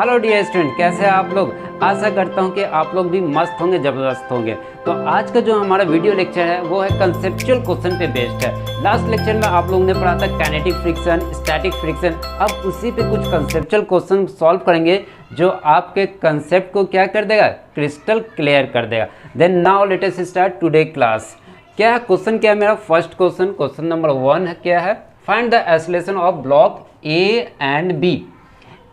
Hello dear student, कैसे हैं आप लोग। आशा करता हूं कि आप लोग भी मस्त होंगे, ज़बरदस्त होंगे। तो आज का जो हमारा वीडियो लेक्चर है वो है कंसेप्चुअल क्वेश्चन पे बेस्ड है। लास्ट लेक्चर में आप लोगों ने पढ़ा था काइनेटिक फ्रिक्शन, स्टैटिक फ्रिक्शन। अब उसी पे कुछ कंसेप्चुअल क्वेश्चन सॉल्व करेंगे जो आपके कंसेप्ट को क्या कर देगा, क्रिस्टल क्लियर कर देगा। Then now let us start today class. क्या क्वेश्चन क्या है मेरा, फर्स्ट क्वेश्चन नंबर 1 है, क्या है, find the acceleration of block A and B.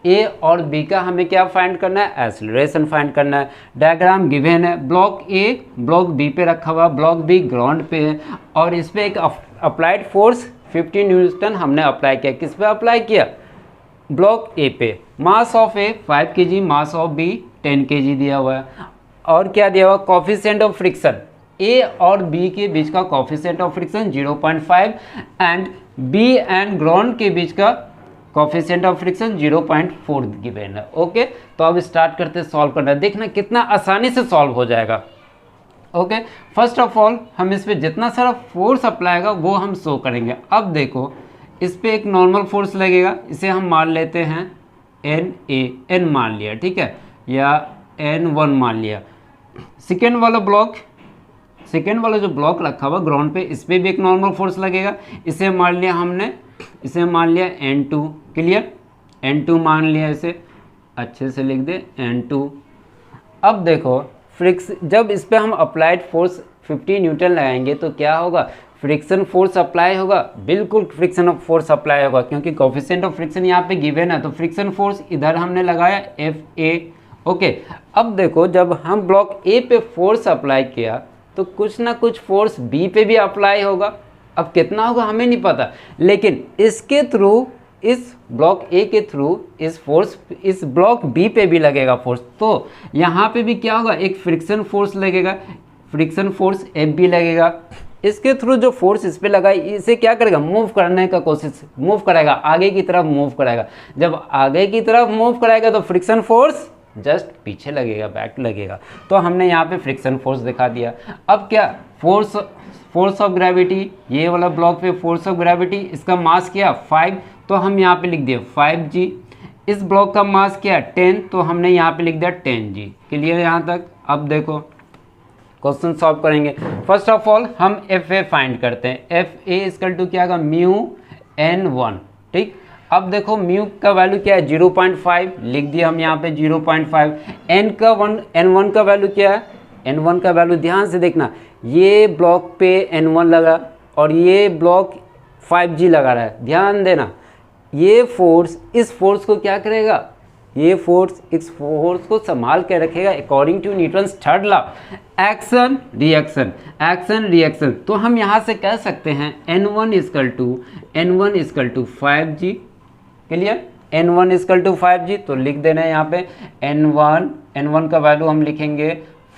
A और बी का हमें क्या फाइंड करना है, एक्सेलरेशन फाइंड करना है। डायग्राम गिवन है, ब्लॉक ए ब्लॉक बी पे रखा हुआ, ब्लॉक बी ग्राउंड पे है और इस पे एक अप्लाइड फोर्स 50 न्यूटन हमने अप्लाई किया। किस पे अप्लाई किया, ब्लॉक ए पे। Mass of A 5 kg, mass of B 10 kg दिया हुआ है। और क्या दिया हुआ, कोफिशिएंट ऑफ फ्रिक्शन, ए और बी के बीच का coefficient of friction 0.5 and B and ground के बीच का कोफिशिएंट ऑफ फ्रिक्शन 0.4 गिवन है। ओके, तो अब स्टार्ट करते सॉल्व करना, देखना कितना आसानी से सॉल्व हो जाएगा। ओके, फर्स्ट ऑफ ऑल हम इस पे जितना सारा फोर्स अप्लाई होगा वो हम शो करेंगे। अब देखो, इस पे एक नॉर्मल फोर्स लगेगा, इसे हम मान लेते हैं एन मान लिया, ठीक है, या N1 मान लिया। सेकेंड वाला जो ब्लॉक रखा हुआ ग्राउंड पे, इस पे भी एक नॉर्मल फोर्स लगेगा, इसे मान लिया हमने, इसे मान लिया N2। क्लियर, N2 मान लिया, इसे अच्छे से लिख दे N2। अब देखो जब इस पे हम अप्लाइड फोर्स 50 न्यूटन लगाएंगे तो क्या होगा, फ्रिक्शन फोर्स अप्लाई होगा, बिल्कुल फ्रिक्शन फोर्स अप्लाई होगा, क्योंकि कोफिशिएंट ऑफ फ्रिक्शन यहाँ पे गिवन है। तो फ्रिक्शन फोर्स इधर हमने लगाया FA। ओके, अब देखो जब हम ब्लॉक ए पे फोर्स अप्लाई किया तो कुछ ना कुछ फोर्स बी पे भी अप्लाई होगा। अब कितना होगा हमें नहीं पता, लेकिन इसके थ्रू, इस ब्लॉक ए के थ्रू इस फोर्स इस ब्लॉक बी पे भी लगेगा फोर्स। तो यहाँ पे भी क्या होगा, एक फ्रिक्शन फोर्स लगेगा, फ्रिक्शन फोर्स FB लगेगा। इसके थ्रू जो फोर्स इस पे लगा, इसे क्या करेगा, मूव करने का कोशिश, मूव कराएगा, आगे की तरफ मूव कराएगा। जब आगे की तरफ मूव कराएगा तो फ्रिक्शन फोर्स जस्ट पीछे लगेगा, बैक लगेगा। तो हमने यहाँ पे फ्रिक्शन फोर्स दिखा दिया। अब क्या, फोर्स ऑफ ग्रेविटी, ये वाला ब्लॉक पे फोर्स ऑफ ग्रेविटी, इसका मास क्या 5, तो हम यहाँ पे लिख दिए 5G। इस ब्लॉक का मास क्या 10, तो हमने यहाँ पे लिख दिया 10G। क्लियर यहाँ तक। अब देखो क्वेश्चन सॉल्व करेंगे। फर्स्ट ऑफ ऑल हम FA फाइंड करते हैं। FA इक्वल टू क्या होगा, म्यू N1। ठीक, अब देखो म्यू का वैल्यू क्या है 0.5, लिख दिया हम यहाँ पे 0.5। N1 का वैल्यू क्या है, N1 का वैल्यू ध्यान से देखना, ये ब्लॉक पे N1 लगा और ये ब्लॉक 5G लगा रहा है, ध्यान देना। ये फोर्स इस फोर्स को क्या करेगा, ये फोर्स इस फोर्स को संभाल के रखेगा according to Newton's third law, action reaction. तो हम यहाँ से कह सकते हैं N1 equal to 5G। Clear, N1 equal to 5G, तो लिख देना है यहाँ पे N1 का वैल्यू हम लिखेंगे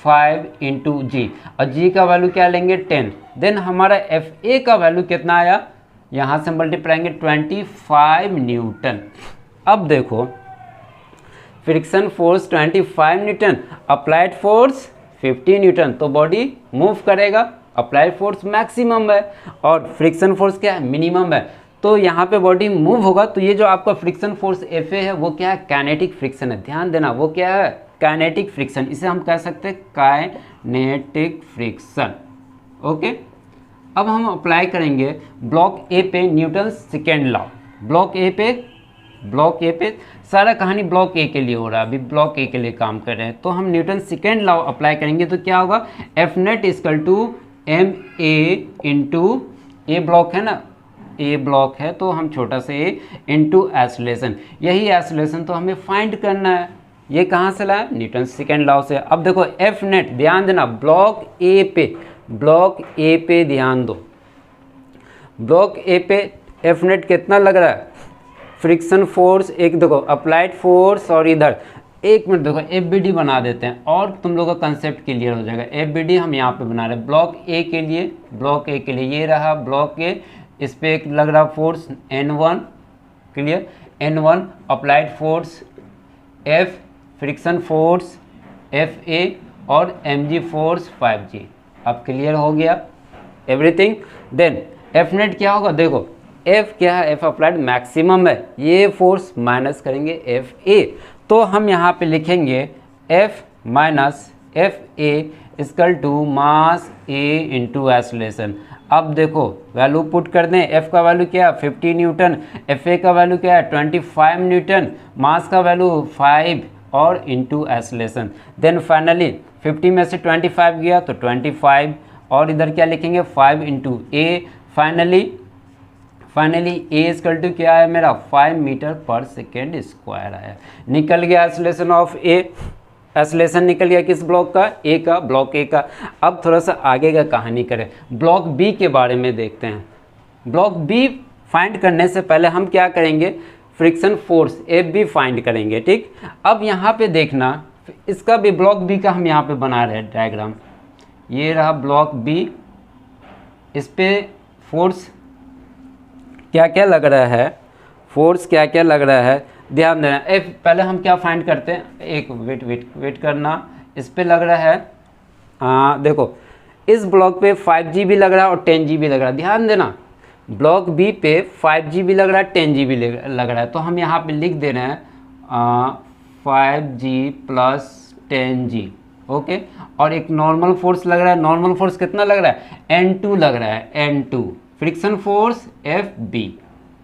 5 इंटू G और G का वैल्यू क्या लेंगे 10। देन हमारा FA का वैल्यू कितना आया, यहाँ से मल्टीप्लाई करेंगे 25 न्यूटन। अब देखो friction force 25 Newton, applied force 50 Newton, तो बॉडी मूव करेगा, अप्लाइड फोर्स मैक्सिमम है और फ्रिक्शन फोर्स क्या है, मिनिमम है। तो यहाँ पे बॉडी मूव होगा, तो ये जो आपका फ्रिक्शन फोर्स FA है वो क्या है, काइनेटिक फ्रिक्शन है। ध्यान देना, वो क्या है, काइनेटिक फ्रिक्शन, इसे हम कह सकते हैं काइनेटिक फ्रिक्शन। ओके, अब हम अप्लाई करेंगे ब्लॉक ए पे Newton second law. Block A पे सारा कहानी ब्लॉक ए के लिए हो रहा है, अभी ब्लॉक ए के लिए काम कर रहे हैं। तो हम न्यूटन सेकेंड लॉ अप्लाई करेंगे तो क्या होगा, F net equal to MA into, A block है ना, ए ब्लॉक है तो हम छोटा से ए इंटू एक्सेलरेशन, यही एक्सेलरेशन तो हमें फाइंड करना है। ये कहाँ से लाया, न्यूटन सेकेंड लॉ से। अब देखो F नेट, ध्यान देना, ब्लॉक ए पे ध्यान दो, ब्लॉक ए पे F नेट कितना लग रहा है, फ्रिक्शन फोर्स, एक देखो अप्लाइड फोर्स और इधर, एक मिनट देखो FBD बना देते हैं और तुम लोगों का कंसेप्ट क्लियर हो जाएगा। FBD हम यहाँ पे बना रहे हैं ब्लॉक ए के लिए, ये रहा ब्लॉक ए, इस पे एक लग रहा force N1। Clear, N1 applied force F, friction force FA और mg फोर्स 5G। अब क्लियर हो गया एवरीथिंग। देन F नेट क्या होगा, देखो F क्या है, F अप्लाइड मैक्सिमम है, ये फोर्स माइनस करेंगे FA, तो हम यहाँ पे लिखेंगे F minus F A equal to mass A into acceleration. अब देखो वैल्यू पुट कर दें, F का वैल्यू क्या है 50 न्यूटन, FA का वैल्यू क्या है 25 न्यूटन, मास का वैल्यू 5 और इंटू एक्सेलरेशन। देन फाइनली 50 में से 25 गया तो 25 और इधर क्या लिखेंगे 5 into A. Finally A equal to क्या है मेरा 5 मीटर पर सेकेंड स्क्वायर आया। निकल गया एक्सेलरेशन ऑफ ए, एक्सेलरेशन निकल गया किस ब्लॉक का, ए का, ब्लॉक ए का। अब थोड़ा सा आगे का कहानी करें, ब्लॉक बी के बारे में देखते हैं। ब्लॉक बी फाइंड करने से पहले हम क्या करेंगे, friction force F B find करेंगे। ठीक, अब यहाँ पे देखना, इसका भी ब्लॉक बी का हम यहाँ पे बना रहे हैं डायग्राम। ये रहा ब्लॉक बी, इस पे फोर्स क्या क्या लग रहा है, फोर्स क्या क्या लग रहा है ध्यान देना। एफ पहले हम क्या फाइंड करते हैं, एक वेट करना, इस पे लग रहा है देखो इस ब्लॉक पे 5 GB लग रहा है और 10 GB लग रहा है। ध्यान देना ब्लॉक बी पे 5 GB लग रहा है 10 GB लग रहा है, तो हम यहाँ पे लिख दे रहे हैं 5G प्लस 10G। ओके, और एक नॉर्मल फोर्स लग रहा है, नॉर्मल फोर्स कितना लग रहा है N2 लग रहा है, N2 friction force FB।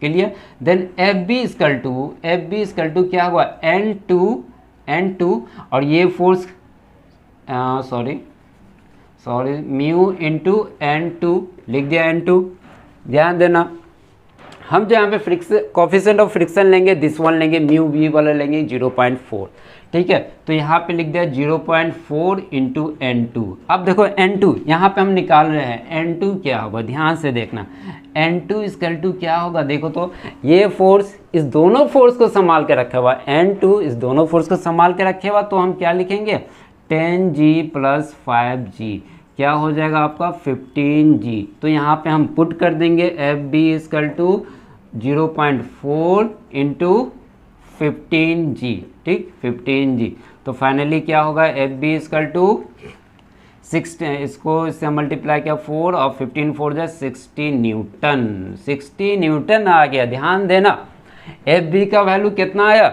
Clear, then FB equal to क्या हुआ N2 और ये force sorry mu into N2 लिख दिया N2। ध्यान देना हम जो यहाँ पे फ्रिक्शन कोफिशिएंट ऑफ फ्रिक्शन लेंगे दिस वन लेंगे, म्यू वी वाला लेंगे 0.4। ठीक है, तो यहाँ पे लिख दिया 0.4 इंटू N2। अब देखो N2 यहाँ पे हम निकाल रहे हैं, N2 क्या होगा ध्यान से देखना, N2 इक्वल टू क्या होगा, देखो तो ये फोर्स इस दोनों फोर्स को संभाल के रखा हुआ, N2 इस दोनों फोर्स को संभाल के रखे हुआ, तो हम क्या लिखेंगे 10G प्लस 5G क्या हो जाएगा आपका 15G। तो यहाँ पे हम पुट कर देंगे FB equal to 0.4 into 15G। ठीक, 15G, तो फाइनली क्या होगा FB इक्वल टू 16, इससे मल्टीप्लाई किया 4 और 15 4 जा 60 न्यूटन, 60 न्यूटन आ गया। ध्यान देना FB का वैल्यू कितना आया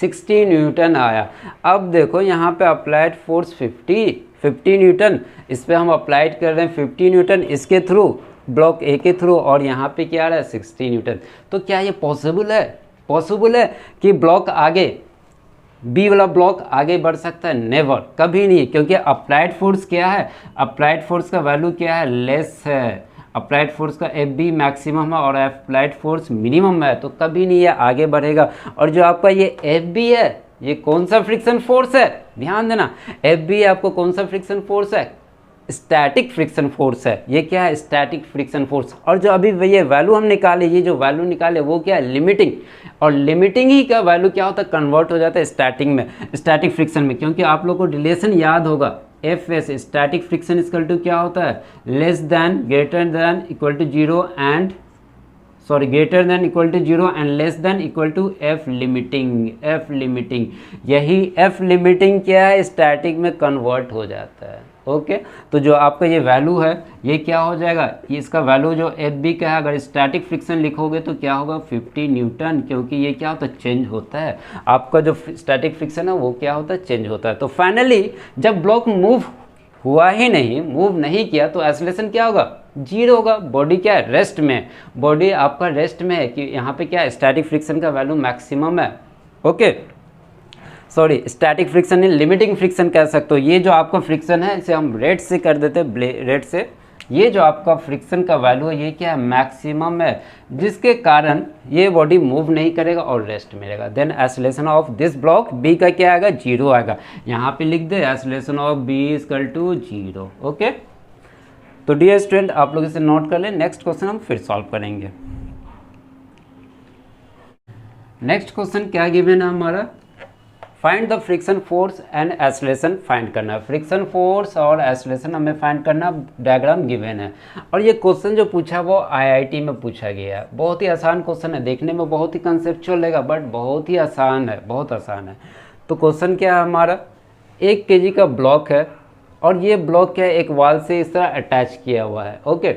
60 न्यूटन आया। अब देखो यहाँ पे अप्लाइड फोर्स 50 न्यूटन, इस पे हम अप्लाइड कर रहे हैं 50 न्यूटन इसके थ्रू, ब्लॉक ए के थ्रू, और यहाँ पे क्या आ रहा है 60 न्यूटन। तो क्या ये पॉसिबल है कि ब्लॉक आगे बी वाला ब्लॉक आगे बढ़ सकता है? नेवर, कभी नहीं, क्योंकि अप्लाइड फोर्स क्या है, अप्लाइड फोर्स का वैल्यू क्या है लेस है, अप्लाइड फोर्स का एफ बी मैक्सिमम है और अप्लाइड फोर्स मिनिमम है, तो कभी नहीं ये आगे बढ़ेगा। और जो आपका ये एफ बी है ये कौन सा फ्रिक्शन फोर्स है, ध्यान देना एफ बी आपको कौन सा फ्रिक्शन फोर्स है, स्टैटिक फ्रिक्शन फोर्स है। ये क्या है स्टैटिक फ्रिक्शन फोर्स। और जो अभी ये वैल्यू हम निकाले, ये जो वैल्यू निकाले वो क्या है लिमिटिंग, और लिमिटिंग ही का वैल्यू क्या होता है कन्वर्ट हो जाता है स्टैटिक फ्रिक्शन में, क्योंकि आप लोग को रिलेशन याद होगा F S static friction equal to क्या होता है less than greater than equal to zero and greater than equal to zero and less than equal to F limiting. यही एफ लिमिटिंग क्या है स्टैटिक में कन्वर्ट हो जाता है। ओके, तो जो आपका ये वैल्यू है ये क्या हो जाएगा, ये इसका वैल्यू जो एफ बी का है अगर स्टैटिक फ्रिक्शन लिखोगे तो क्या होगा 50 न्यूटन, क्योंकि ये क्या होता है चेंज होता है, आपका जो स्टैटिक फ्रिक्शन है वो क्या होता है चेंज होता है। तो फाइनली जब ब्लॉक मूव हुआ ही नहीं, मूव नहीं किया, तो एक्सेलरेशन क्या होगा जीरो होगा। बॉडी क्या है रेस्ट में, बॉडी आपका रेस्ट में है कि यहाँ पे क्या है स्टैटिक फ्रिक्शन का वैल्यू मैक्सिमम है। ओके, स्टैटिक फ्रिक्शन नहीं लिमिटिंग फ्रिक्शन कह सकते हो। ये जो आपका फ्रिक्शन है इसे हम रेट से कर देते हैं, रेट से ये जो आपका फ्रिक्शन का वैल्यू है ये क्या है मैक्सिमम है, जिसके कारण ये बॉडी मूव नहीं करेगा और रेस्ट में रहेगा। Then acceleration of this block B का क्या आएगा जीरो आएगा, यहाँ पे लिख दे acceleration of B equal to zero. Okay, तो डियर स्टूडेंट आप लोग इसे नोट कर लें, नेक्स्ट क्वेश्चन हम फिर सॉल्व करेंगे। नेक्स्ट क्वेश्चन क्या गिवन है हमारा, find the friction force and acceleration find करना है। फ्रिक्शन फोर्स और एक्सेलरेशन हमें फाइंड करना, डायग्राम गिवन है। और ये क्वेश्चन जो पूछा वो आईआईटी में पूछा गया है, बहुत ही आसान क्वेश्चन है, देखने में बहुत ही कंसेप्चुअल लगेगा बट बहुत ही आसान है, बहुत आसान है। तो क्वेश्चन क्या है हमारा, 1 kg का ब्लॉक है और ये ब्लॉक क्या है एक वॉल से इस तरह अटैच किया हुआ है। ओके,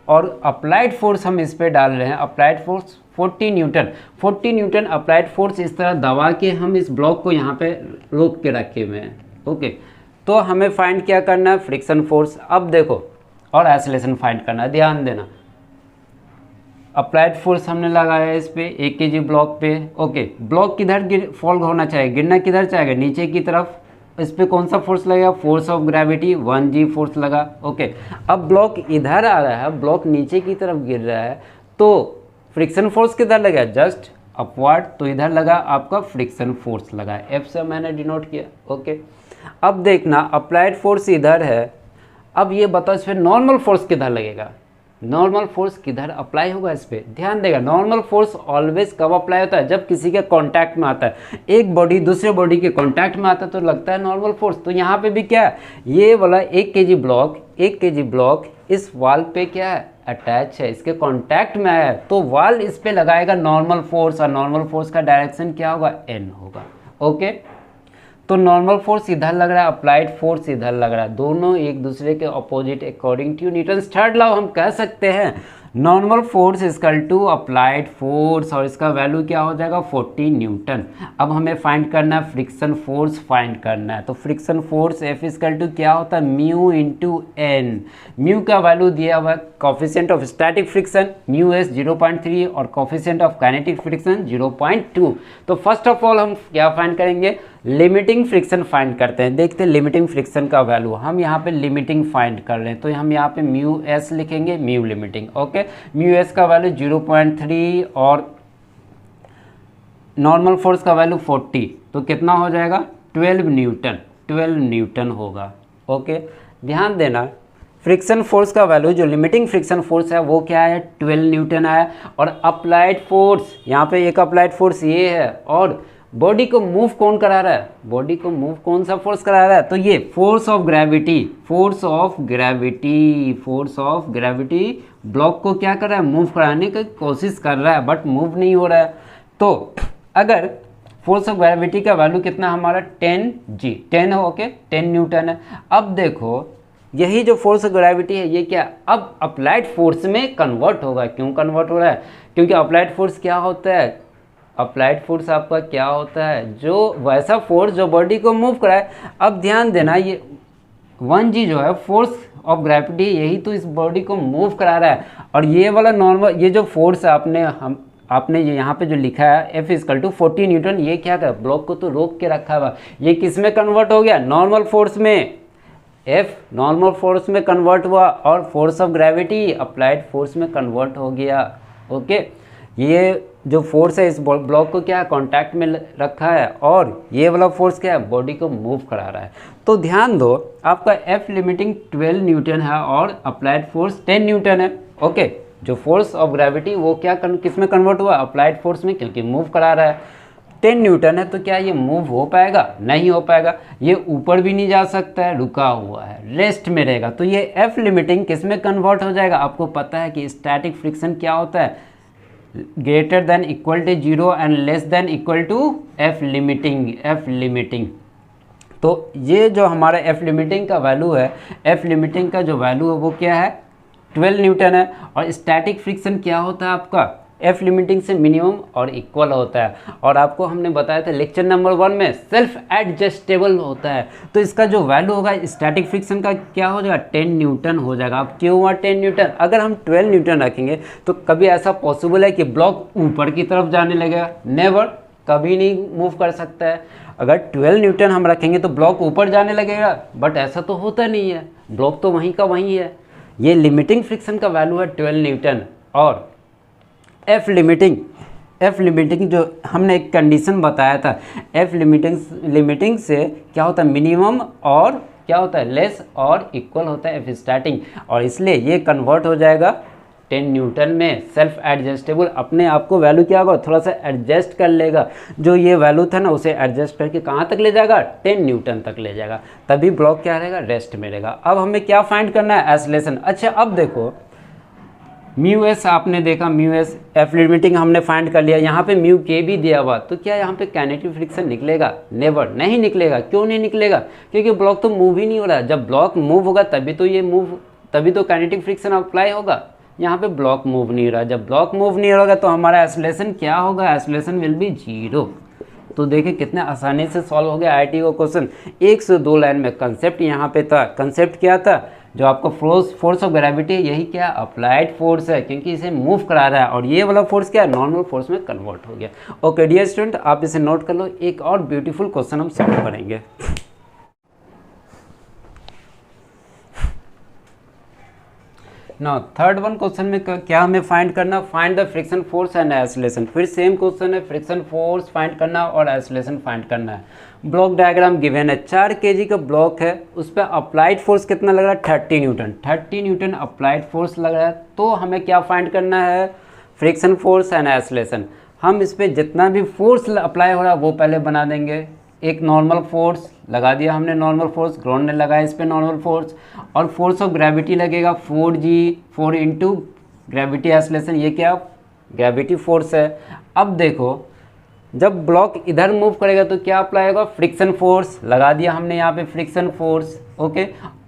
और अप्लाइड फोर्स हम इस पर डाल रहे हैं, applied force 40 Newton. 40 Newton applied force इस तरह दबा के हम इस ब्लॉक को यहाँ पे रोक के रखे हुए हैं। ओके, तो हमें फाइंड क्या करना है, फ्रिक्शन फोर्स। अब देखो, और एक्सेलरेशन फाइंड करना है, ध्यान देना। अप्लाइड फोर्स हमने लगाया है इस पे 1 kg ब्लॉक पे। ओके, ब्लॉक किधर फॉल होना चाहिए, गिरना किधर चाहिए, नीचे की तरफ। इस पे कौन सा फोर्स लगेगा, force of gravity 1g force लगा। ओके, अब ब्लॉक इधर आ रहा है, ब्लॉक नीचे की तरफ गिर रहा है, तो फ्रिक्शन फोर्स किधर लगा, जस्ट अपवर्ड, तो इधर लगा आपका फ्रिक्शन फोर्स लगा, एफ से मैंने डिनोट किया। ओके, अब देखना अप्लाइड फोर्स इधर है। अब ये बताओ इस पर नॉर्मल फोर्स किधर लगेगा, नॉर्मल फोर्स किधर अप्लाई होगा, इस पर ध्यान देगा। नॉर्मल फोर्स ऑलवेज कब अप्लाई होता है, जब किसी के कांटेक्ट में आता है, एक बॉडी दूसरे बॉडी के कांटेक्ट में आता है तो लगता है नॉर्मल फोर्स। तो यहाँ पे भी क्या है, ये वाला 1 kg ब्लॉक इस वाल पे क्या है, अटैच है, इसके कांटेक्ट में आया है, तो वाल इस पे लगाएगा नॉर्मल फोर्स, और नॉर्मल फोर्स का डायरेक्शन क्या होगा, n होगा। ओके, तो नॉर्मल फोर्स इधर लग रहा है, अप्लाइड फोर्स इधर लग रहा है, दोनों एक दूसरे के opposite according to Newton's third law हम कह सकते हैं normal force equal to applied force, और इसका वैल्यू क्या हो जाएगा 40 न्यूटन। अब हमें फाइंड करना है फ्रिक्शन फोर्स फाइंड करना है, तो friction force F equal to क्या होता है, म्यू इंटू एन। म्यू का वैल्यू दिया हुआ है, coefficient of static friction mu S 0.3 और कोफिशिएंट ऑफ काइनेटिक फ्रिक्शन 0.2। तो फर्स्ट ऑफ ऑल हम क्या फाइंड करेंगे, लिमिटिंग फ्रिक्शन फाइंड करते हैं। देखते हैं लिमिटिंग फ्रिक्शन का वैल्यू, हम यहाँ पे लिमिटिंग फाइंड कर रहे हैं, तो हम यहाँ पे म्यू एस लिखेंगे, mu limiting. Okay, mu S का वैल्यू 0.3 और नॉर्मल फोर्स का वैल्यू 40, तो कितना हो जाएगा 12 न्यूटन होगा। ओके, ध्यान देना फ्रिक्शन फोर्स का वैल्यू जो लिमिटिंग फ्रिक्शन फोर्स है वो क्या है, 12 न्यूटन है। और अप्लाइड फोर्स, यहाँ पे एक अप्लाइड फोर्स ये है, और बॉडी को मूव कौन करा रहा है, बॉडी को मूव कौन सा फोर्स करा रहा है, तो ये फोर्स ऑफ ग्रेविटी ब्लॉक को क्या कर रहा है, मूव कराने की कोशिश कर रहा है, बट मूव नहीं हो रहा है। तो अगर फोर्स ऑफ ग्रेविटी का वैल्यू कितना हमारा 10 है, ओके 10 न्यूटन है। अब देखो यही जो फोर्स ऑफ ग्रेविटी है ये क्या अब अप्लाइड फोर्स में कन्वर्ट होगा। क्यों कन्वर्ट हो रहा है, क्योंकि अप्लाइड फोर्स क्या होता है, अप्लाइड फोर्स आपका क्या होता है, जो वैसा फोर्स जो बॉडी को मूव कराए। अब ध्यान देना ये 1g जो है फोर्स ऑफ ग्रेविटी, यही तो इस बॉडी को मूव करा रहा है। और ये वाला नॉर्मल ये जो फोर्स है आपने यहाँ पे जो लिखा है F इक्वल टू 40 न्यूटन, ये क्या कर ब्लॉक को तो रोक के रखा हुआ, ये किस में कन्वर्ट हो गया, नॉर्मल फोर्स में। F नॉर्मल फोर्स में कन्वर्ट हुआ और force of gravity applied force में कन्वर्ट हो गया। ओके, ये जो फोर्स है इस ब्लॉक को क्या कांटेक्ट में रखा है, और ये वाला फोर्स क्या है, बॉडी को मूव करा रहा है। तो ध्यान दो आपका F लिमिटिंग 12 न्यूटन है और अप्लाइड फोर्स 10 न्यूटन है। ओके, जो फोर्स ऑफ ग्रेविटी वो क्या किस में कन्वर्ट हुआ, अप्लाइड फोर्स में, क्योंकि मूव करा रहा है। 10 न्यूटन है तो क्या ये मूव हो पाएगा, नहीं हो पाएगा। ये ऊपर भी नहीं जा सकता है, रुका हुआ है, रेस्ट में रहेगा। तो ये F लिमिटिंग किस में कन्वर्ट हो जाएगा, आपको पता है कि स्टैटिक फ्रिक्शन क्या होता है, greater than equal to 0 and less than equal to F limiting. तो ये जो हमारा F लिमिटिंग का वैल्यू है, F लिमिटिंग का जो वैल्यू है वो क्या है 12 न्यूटन है। और स्टैटिक फ्रिक्शन क्या होता है आपका, F लिमिटिंग से मिनिमम और इक्वल होता है। और आपको हमने बताया था लेक्चर नंबर 1 में सेल्फ एडजस्टेबल होता है। तो इसका जो वैल्यू होगा स्टैटिक फ्रिक्शन का क्या हो जाएगा 10 न्यूटन हो जाएगा। अब क्यों हुआ 10 न्यूटन, अगर हम 12 न्यूटन रखेंगे तो कभी ऐसा पॉसिबल है कि ब्लॉक ऊपर की तरफ जाने लगेगा, नेवर, कभी नहीं मूव कर सकता है। अगर 12 न्यूटन हम रखेंगे तो ब्लॉक ऊपर जाने लगेगा, बट ऐसा तो होता नहीं है, ब्लॉक तो वहीं का वहीं है। ये लिमिटिंग फ्रिक्शन का वैल्यू है 12 न्यूटन। और F लिमिटिंग जो हमने एक कंडीशन बताया था, F लिमिटिंग से क्या होता है मिनिमम और क्या होता है लेस और इक्वल होता है F स्टार्टिंग, और इसलिए ये कन्वर्ट हो जाएगा 10 न्यूटन में। सेल्फ एडजस्टेबल, अपने आप को वैल्यू क्या होगा थोड़ा सा एडजस्ट कर लेगा, जो ये वैल्यू था ना उसे एडजस्ट करके कहाँ तक ले जाएगा 10 न्यूटन तक ले जाएगा, तभी ब्लॉक क्या रहेगा रेस्ट में रहेगा। अब हमें क्या फाइंड करना है, एक्सेलरेशन। अच्छा अब देखो म्यू एस आपने देखा, म्यू एस F लिमिटिंग हमने फाइंड कर लिया, यहाँ पे म्यू के भी दिया हुआ, तो क्या यहाँ पे काइनेटिक फ्रिक्शन निकलेगा, नेवर, नहीं निकलेगा। क्यों नहीं निकलेगा, क्योंकि ब्लॉक तो मूव ही नहीं हो रहा है। जब ब्लॉक मूव होगा तभी तो काइनेटिक फ्रिक्शन अप्लाई होगा, यहाँ पे ब्लॉक मूव नहीं हो रहा। जब ब्लॉक मूव नहीं होगा तो हमारा एक्सेलरेशन क्या होगा, एक्सेलरेशन विल बी 0। तो देखिए कितने आसानी से सॉल्व हो गया आईटी का क्वेश्चन, 1 से 2 लाइन में। कंसेप्ट यहाँ पे था, कंसेप्ट क्या था, जो आपका फोर्स ऑफ ग्रेविटी, यही क्या अप्लाइड फोर्स है, क्योंकि इसे मूव करा रहा है, और ये वाला फोर्स क्या है, नॉर्मल फोर्स में कन्वर्ट हो गया। ओके डियर स्टूडेंट, आप इसे नोट कर लो। एक और ब्यूटीफुल क्वेश्चन हम सॉल्व करेंगे। नाउ थर्ड वन क्वेश्चन में क्या हमें फाइंड करना, find the friction force and acceleration. फिर सेम क्वेश्चन है, फ्रिक्शन फोर्स फाइंड करना और एक्सेलरेशन फाइंड करना है। ब्लॉक डायग्राम गिवन है, 4 kg का ब्लॉक है, उस पर अप्लाइड फोर्स कितना लग रहा है, 30 न्यूटन। 30 न्यूटन अप्लाइड फोर्स लग रहा है। तो हमें क्या फाइंड करना है, फ्रिक्शन फोर्स एंड एक्सेलरेशन। हम इस पर जितना भी फोर्स अप्लाई हो रहा है वो पहले बना देंगे। एक नॉर्मल फोर्स लगा दिया हमने, नॉर्मल फोर्स, ग्राउंड ने लगाया इस पे नॉर्मल फोर्स, और फोर्स ऑफ ग्रेविटी लगेगा 4G, 4 इंटू ग्रेविटी एक्सेलरेशन, ये क्या ग्रेविटी फोर्स है। अब देखो जब ब्लॉक इधर मूव करेगा तो क्या अप्लाई होगा, फ्रिक्शन फोर्स लगा दिया हमने यहाँ पे, फ्रिक्शन फोर्स। ओके,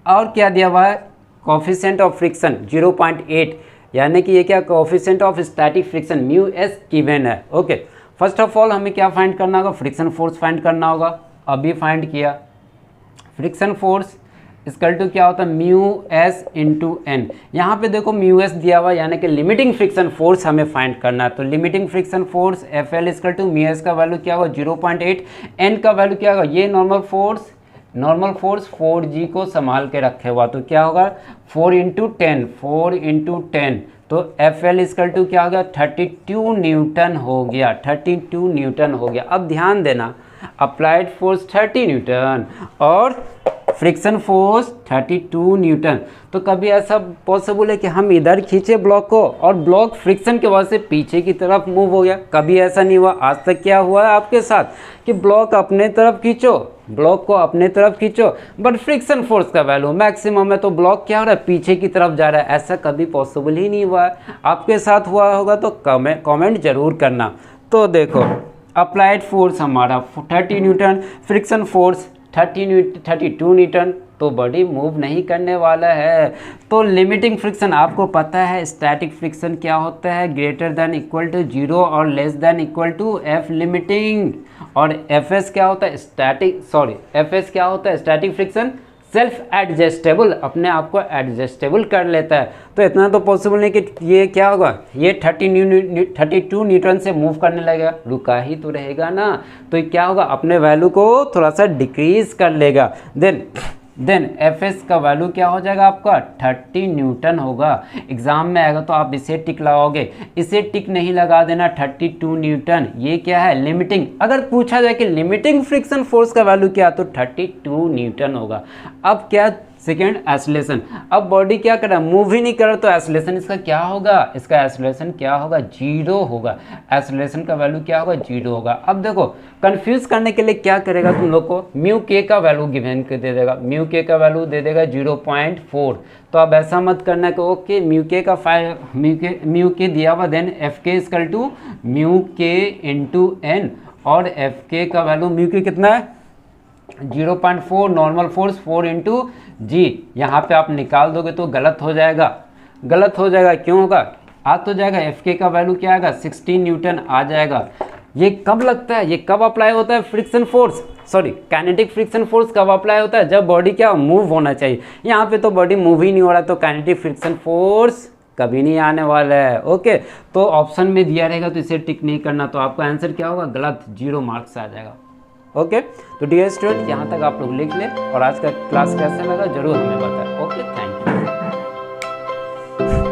और क्या दिया हुआ है, कोफिशिएंट ऑफ फ्रिक्शन 0.8, यानी कि ये क्या coefficient of static friction mu S given है। ओके, फर्स्ट ऑफ ऑल हमें क्या फाइंड करना होगा, फ्रिक्शन फोर्स फाइंड करना होगा। अभी फाइंड किया, फ्रिक्शन फोर्स इक्वल टू क्या होता है, म्यू एस इंटू एन। यहाँ पे देखो म्यू एस दिया हुआ, यानी कि लिमिटिंग फ्रिक्शन फोर्स हमें फाइंड करना है। तो limiting friction force F L equal to mu S का वैल्यू क्या होगा 0.8, एन का वैल्यू क्या होगा, ये नॉर्मल फोर्स 4G को संभाल के रखे हुआ, तो क्या होगा 4 इंटू 10, तो एफ एल इक्वल टू क्या हो गया 32 न्यूटन हो गया, 32 न्यूटन हो गया। अब ध्यान देना, अप्लाइड फोर्स 30 न्यूटन और फ्रिक्शन फोर्स 32 न्यूटन। तो कभी ऐसा पॉसिबल है कि हम इधर खींचे ब्लॉक को और ब्लॉक फ्रिक्शन के वजह से पीछे की तरफ मूव हो गया? कभी ऐसा नहीं हुआ। आज तक क्या हुआ है आपके साथ कि ब्लॉक अपने तरफ खींचो, ब्लॉक को अपने तरफ खींचो, बट फ्रिक्शन फोर्स का वैल्यू मैक्सिमम है, तो ब्लॉक क्या हो रहा है, पीछे की तरफ जा रहा है। ऐसा कभी पॉसिबल ही नहीं हुआ है। आपके साथ हुआ होगा तो कमेंट जरूर करना। तो देखो अप्लाइड फोर्स हमारा 30 न्यूटन, फ्रिक्शन फोर्स 32 न्यूटन, तो बॉडी मूव नहीं करने वाला है। तो लिमिटिंग फ्रिक्शन आपको पता है, स्टैटिक फ्रिक्शन क्या होता है, ग्रेटर देन इक्वल टू 0 और less than equal to F limiting. और एफ एस क्या होता है, स्टैटिक फ्रिक्शन सेल्फ एडजस्टेबल, अपने आप को एडजस्टेबल कर लेता है। तो इतना तो पॉसिबल नहीं कि ये क्या होगा, ये 32 न्यूटन से मूव करने लगेगा, रुका ही तो रहेगा ना। तो ये क्या होगा, अपने वैल्यू को थोड़ा सा डिक्रीज कर लेगा। देन एफ एस का वैल्यू क्या हो जाएगा आपका 30 न्यूटन होगा। एग्जाम में आएगा तो आप इसे टिक लगाओगे, इसे टिक नहीं लगा देना। 32 न्यूटन ये क्या है, लिमिटिंग। अगर पूछा जाए कि लिमिटिंग फ्रिक्शन फोर्स का वैल्यू क्या, तो 32 न्यूटन होगा। अब क्या, सेकेंड एक्सेलरेशन। अब बॉडी क्या कर रहा है, मूव ही नहीं कर रहा, तो एक्सेलरेशन इसका क्या होगा, इसका एक्सेलरेशन क्या होगा, 0 होगा। एक्सेलरेशन का वैल्यू क्या होगा, 0 होगा। अब देखो कंफ्यूज करने के लिए क्या करेगा तुम लोग को, म्यू के का वैल्यू गिवन के दे देगा, म्यू के का वैल्यू दे देगा 0.4। तो अब ऐसा मत करना कि ओके म्यू के का म्यू के दिया हुआ, देन एफ के इक्वल टू म्यू के इंटू एन, और एफ के का वैल्यू म्यू के कितना है 0.4, नॉर्मल फोर्स 4 इंटू जी। यहाँ पे आप निकाल दोगे तो गलत हो जाएगा, क्यों होगा, आ तो जाएगा, एफ के का वैल्यू क्या आएगा 16 न्यूटन आ जाएगा। ये कब लगता है, ये कब अप्लाई होता है, friction force, kinetic friction force कब अप्लाई होता है, जब बॉडी क्या मूव होना चाहिए। यहाँ पे तो बॉडी मूव ही नहीं हो रहा, तो काइनेटिक फ्रिक्शन फोर्स कभी नहीं आने वाला है। ओके, तो ऑप्शन में दिया रहेगा तो इसे टिक नहीं करना, तो आपका आंसर क्या होगा, गलत, 0 मार्क्स आ जाएगा। ओके, तो डियर स्टूडेंट यहाँ तक आप लोग लिख लें, और आज का क्लास कैसा लगा जरूर हमें बताएं। Okay, thank you.